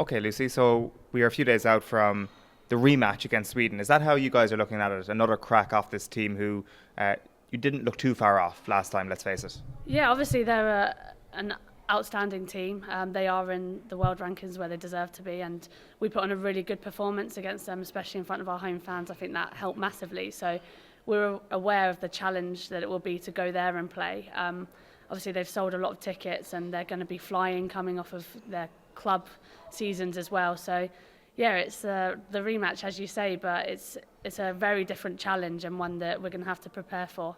Okay, Lucy, so we are a few days out from the rematch against Sweden. Is that how you guys are looking at it? Another crack off this team who you didn't look too far off last time, let's face it. Yeah, obviously they're an outstanding team. They are in the world rankings where they deserve to be, and we put on a really good performance against them, especially in front of our home fans. I think that helped massively. So we're aware of the challenge that it will be to go there and play. Obviously they've sold a lot of tickets and they're going to be flying coming off of their club seasons as well. So yeah, it's the rematch, as you say, but it's a very different challenge and one that we're going to have to prepare for.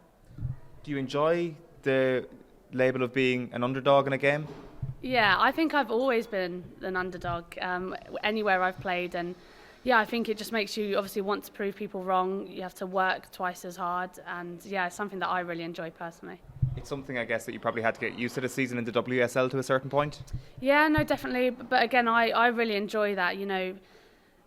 Do you enjoy the label of being an underdog in a game? Yeah, I think I've always been an underdog anywhere I've played, and yeah, I think it just makes you obviously want to prove people wrong. You have to work twice as hard, and yeah, it's something that I really enjoy personally. It's something, I guess, that you probably had to get used to this season in the WSL to a certain point? Yeah, no, definitely. But again, I really enjoy that. You know,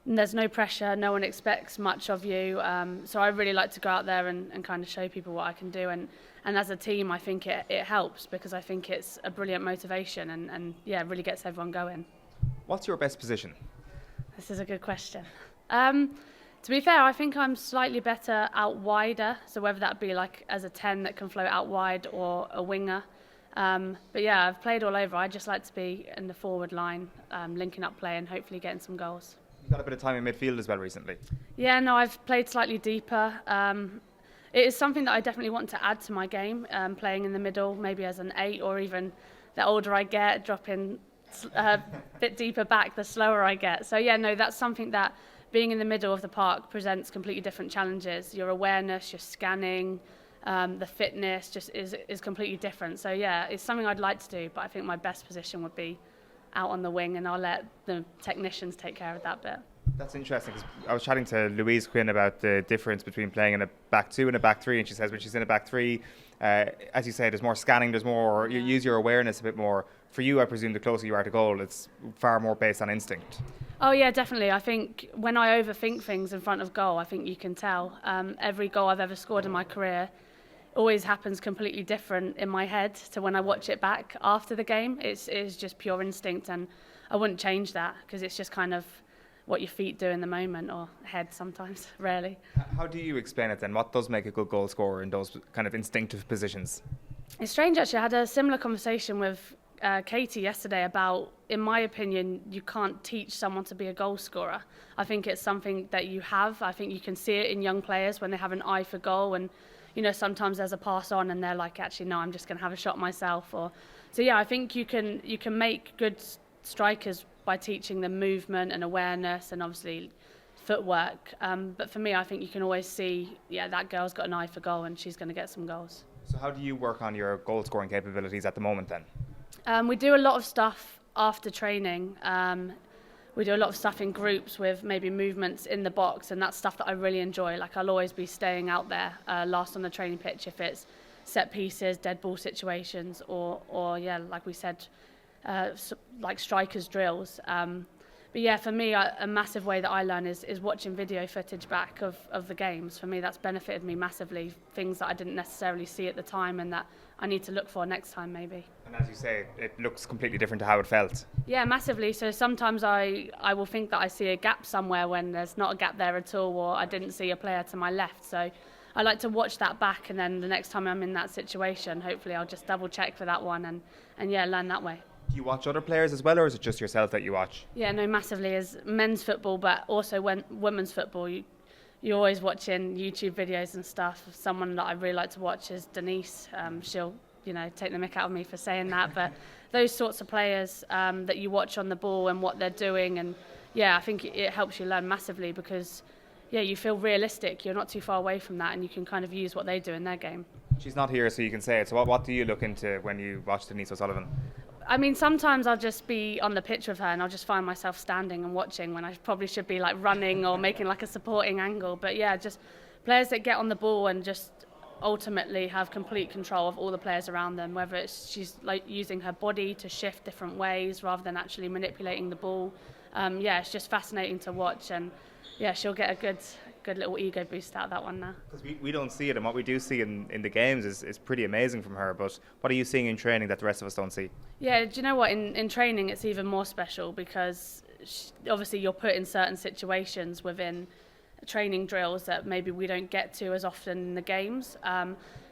there's no pressure, no one expects much of you. So I really like to go out there and kind of show people what I can do. And as a team, I think it helps because I think it's a brilliant motivation and yeah, it really gets everyone going. What's your best position? This is a good question. To be fair, I think I'm slightly better out wider, so whether that be like as a 10 that can float out wide or a winger. But yeah, I've played all over. I just like to be in the forward line, linking up play and hopefully getting some goals. You've got a bit of time in midfield as well recently. Yeah, no, I've played slightly deeper. It is something that I definitely want to add to my game, playing in the middle, maybe as an 8, or even the older I get, dropping a bit deeper back the slower I get. So yeah, no, that's something that being in the middle of the park presents completely different challenges. Your awareness, your scanning, the fitness just is completely different. So yeah, it's something I'd like to do, but I think my best position would be out on the wing, and I'll let the technicians take care of that bit. That's interesting because I was chatting to Louise Quinn about the difference between playing in a back 2 and a back 3, and she says when she's in a back 3, as you say, there's more scanning, there's more, you use your awareness a bit more. For you, I presume the closer you are to goal, it's far more based on instinct. Oh yeah, definitely. I think when I overthink things in front of goal, I think you can tell. Every goal I've ever scored in my career always happens completely different in my head to when I watch it back after the game. It's just pure instinct, and I wouldn't change that because it's just kind of what your feet do in the moment, or head sometimes, rarely. How do you explain it then? What does make a good goal scorer in those kind of instinctive positions? It's strange actually. I had a similar conversation with Katie yesterday about, in my opinion, you can't teach someone to be a goal scorer. I think it's something that you have. I think you can see it in young players when they have an eye for goal, and you know, sometimes there's a pass on and they're like, actually no, I'm just going to have a shot myself. So yeah, I think you can make good strikers by teaching them movement and awareness and obviously footwork. But for me, I think you can always see, yeah, that girl's got an eye for goal and she's going to get some goals. So how do you work on your goal scoring capabilities at the moment then? We do a lot of stuff after training. We do a lot of stuff in groups with maybe movements in the box, and that's stuff that I really enjoy. Like, I'll always be staying out there last on the training pitch if it's set pieces, dead ball situations, or yeah, like we said, like strikers drills. But yeah, for me, a massive way that I learn is watching video footage back of the games. For me, that's benefited me massively. Things that I didn't necessarily see at the time and that I need to look for next time maybe. And as you say, it looks completely different to how it felt. Yeah, massively. So sometimes I will think that I see a gap somewhere when there's not a gap there at all, or I didn't see a player to my left. So I like to watch that back, and then the next time I'm in that situation, hopefully I'll just double check for that one and yeah, learn that way. Do you watch other players as well, or is it just yourself that you watch? Yeah, no, massively. As men's football, but also when women's football, you're always watching YouTube videos and stuff. Someone that I really like to watch is Denise. She'll, take the mick out of me for saying that, but those sorts of players that you watch on the ball and what they're doing, and yeah, I think it helps you learn massively because yeah, you feel realistic. You're not too far away from that, and you can kind of use what they do in their game. She's not here, so you can say it. So what do you look into when you watch Denise O'Sullivan? I mean, sometimes I'll just be on the pitch with her and I'll just find myself standing and watching when I probably should be like running or making like a supporting angle. But yeah, just players that get on the ball and just ultimately have complete control of all the players around them, whether it's she's like using her body to shift different ways rather than actually manipulating the ball. Yeah, it's just fascinating to watch, and yeah, she'll get a good little ego boost out of that one now. Because we don't see it, and what we do see in the games is pretty amazing from her, but what are you seeing in training that the rest of us don't see? Yeah, do you know what, in training it's even more special because obviously you're put in certain situations within training drills that maybe we don't get to as often in the games.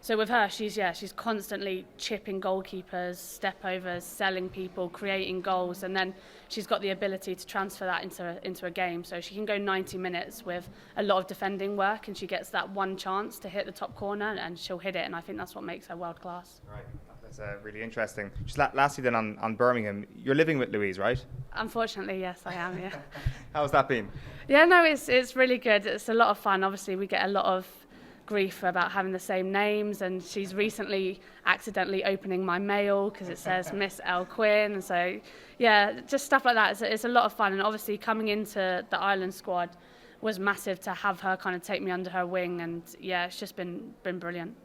So with her, she's constantly chipping goalkeepers, stepovers, selling people, creating goals, and then she's got the ability to transfer that into a game. So she can go 90 minutes with a lot of defending work, and she gets that one chance to hit the top corner, and she'll hit it. And I think that's what makes her world class. Right. That's really interesting. Just lastly then on Birmingham, you're living with Louise, right? Unfortunately, yes, I am, yeah. How's that been? Yeah, no, it's really good. It's a lot of fun. Obviously, we get a lot of grief about having the same names, and she's recently accidentally opening my mail because it says Miss L. Quinn. So, yeah, just stuff like that. It's a lot of fun. And obviously, coming into the Ireland squad was massive to have her kind of take me under her wing. And, yeah, it's just been brilliant.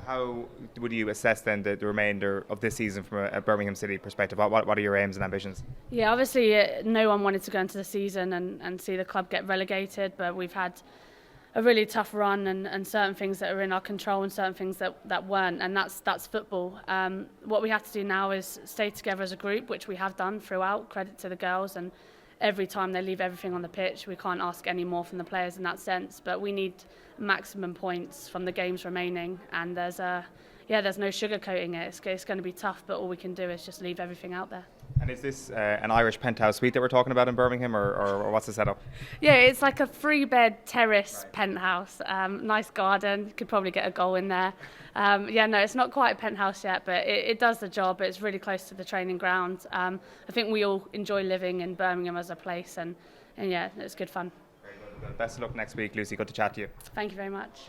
How would you assess then the remainder of this season from a Birmingham City perspective? What are your aims and ambitions? Yeah, obviously no one wanted to go into the season and see the club get relegated, but we've had a really tough run and certain things that are in our control and certain things that weren't, and that's football. What we have to do now is stay together as a group, which we have done throughout, credit to the girls, and every time they leave everything on the pitch. We can't ask any more from the players in that sense, but we need maximum points from the games remaining, and there's no sugarcoating it. It's going to be tough, but all we can do is just leave everything out there. And is this an Irish penthouse suite that we're talking about in Birmingham, or what's the setup? Yeah, it's like a 3-bed terrace penthouse. Nice garden, could probably get a goal in there. It's not quite a penthouse yet, but it does the job. It's really close to the training ground. I think we all enjoy living in Birmingham as a place, and yeah, it's good fun. Very good. Best of luck next week, Lucy. Good to chat to you. Thank you very much. Cheers.